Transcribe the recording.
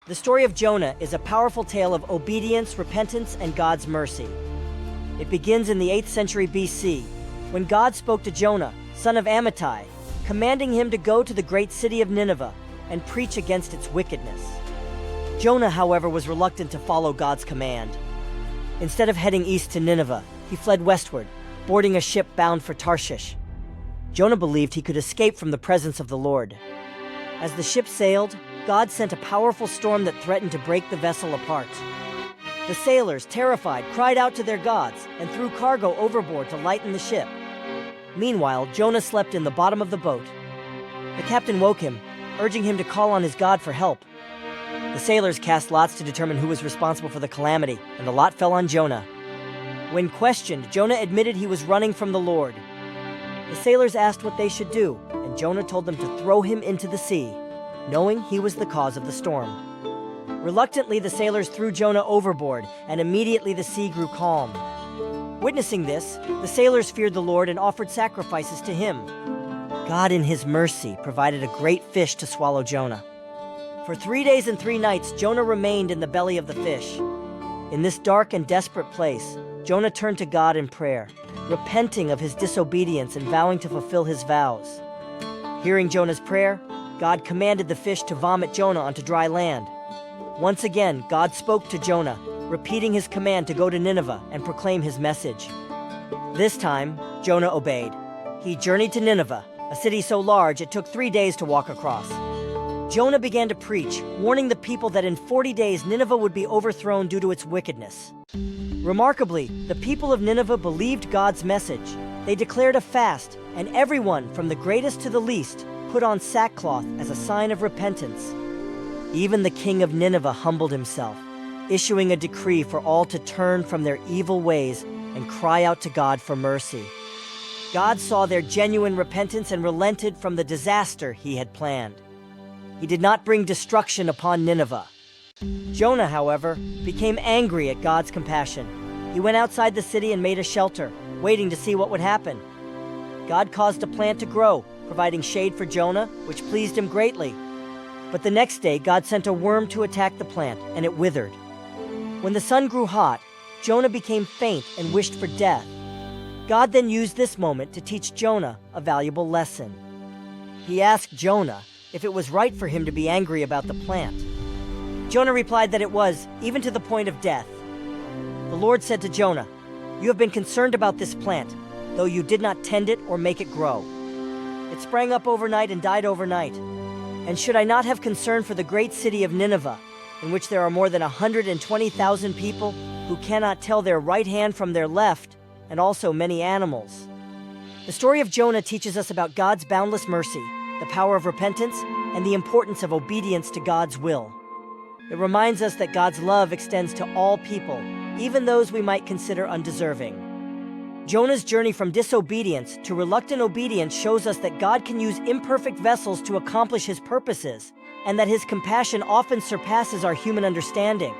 The story of Jonah is a powerful tale of obedience, repentance, and God's mercy. It begins in the 8th century BC, when God spoke to Jonah, son of Amittai, commanding him to go to the great city of Nineveh and preach against its wickedness. Jonah, however, was reluctant to follow God's command. Instead of heading east to Nineveh, he fled westward, boarding a ship bound for Tarshish. Jonah believed he could escape from the presence of the Lord. As the ship sailed, God sent a powerful storm that threatened to break the vessel apart. The sailors, terrified, cried out to their gods and threw cargo overboard to lighten the ship. Meanwhile, Jonah slept in the bottom of the boat. The captain woke him, urging him to call on his God for help. The sailors cast lots to determine who was responsible for the calamity, and the lot fell on Jonah. When questioned, Jonah admitted he was running from the Lord. The sailors asked what they should do, and Jonah told them to throw him into the sea, knowing he was the cause of the storm. Reluctantly, the sailors threw Jonah overboard, and immediately the sea grew calm. Witnessing this, the sailors feared the Lord and offered sacrifices to him. God, in his mercy, provided a great fish to swallow Jonah. For 3 days and 3 nights, Jonah remained in the belly of the fish. In this dark and desperate place, Jonah turned to God in prayer, repenting of his disobedience and vowing to fulfill his vows. Hearing Jonah's prayer, God commanded the fish to vomit Jonah onto dry land. Once again, God spoke to Jonah, repeating his command to go to Nineveh and proclaim his message. This time, Jonah obeyed. He journeyed to Nineveh, a city so large it took 3 days to walk across. Jonah began to preach, warning the people that in 40 days Nineveh would be overthrown due to its wickedness. Remarkably, the people of Nineveh believed God's message. They declared a fast, and everyone, from the greatest to the least, put on sackcloth as a sign of repentance. Even the king of Nineveh humbled himself, issuing a decree for all to turn from their evil ways and cry out to God for mercy. God saw their genuine repentance and relented from the disaster he had planned. He did not bring destruction upon Nineveh. Jonah, however, became angry at God's compassion. He went outside the city and made a shelter, waiting to see what would happen. God caused a plant to grow, providing shade for Jonah, which pleased him greatly. But the next day, God sent a worm to attack the plant, and it withered. When the sun grew hot, Jonah became faint and wished for death. God then used this moment to teach Jonah a valuable lesson. He asked Jonah if it was right for him to be angry about the plant. Jonah replied that it was, even to the point of death. The Lord said to Jonah, "You have been concerned about this plant, though you did not tend it or make it grow. It sprang up overnight and died overnight. And should I not have concern for the great city of Nineveh, in which there are more than 120,000 people who cannot tell their right hand from their left, and also many animals?" The story of Jonah teaches us about God's boundless mercy, the power of repentance, and the importance of obedience to God's will. It reminds us that God's love extends to all people, even those we might consider undeserving. Jonah's journey from disobedience to reluctant obedience shows us that God can use imperfect vessels to accomplish his purposes, and that his compassion often surpasses our human understanding.